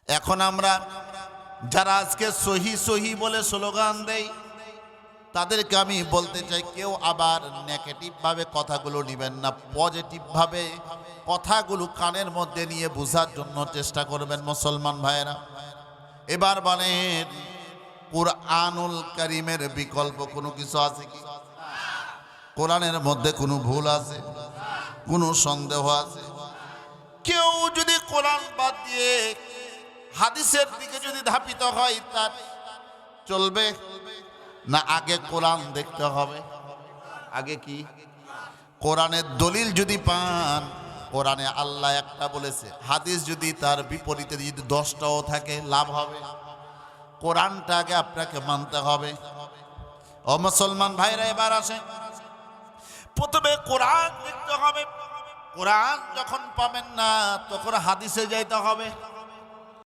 এখন আমরা যারা আজকে সহি সহি বলে স্লোগান দেই, তাদেরকে আমি বলতে চাই, কেউ আবার নেগেটিভভাবে কথাগুলো নেবেন না, পজিটিভভাবে কথাগুলো কানের মধ্যে নিয়ে বোঝার জন্য চেষ্টা করবেন মুসলমান ভাইয়েরা। এবার বলেন, কুরআনুল কারীমের বিকল্প কোনো কিছু আছে কি? কোরআনের মধ্যে কোনো ভুল আছে? কোনো সন্দেহ আছে? কেউ যদি কোরআন বাদ দিয়ে হাদিসের দিকে যদি ধাপিত হয়, তার চলবে না? আগে কোরআন দেখতে হবে। আগে কি? কোরআনের দলিল যদি পান, কোরআনে আল্লাহ একটা বলেছে, হাদিস যদি তার বিপরীতে যদি 10টাও থাকে, লাভ হবে। কোরআনটা আগে আপনাকে মানতে হবে। ও মুসলমান ভাইরা, এবার আসেন, প্রথমে কোরআন দেখতে হবে। কোরআন যখন পাবেন না, তখন হাদিসে যাইতে হবে।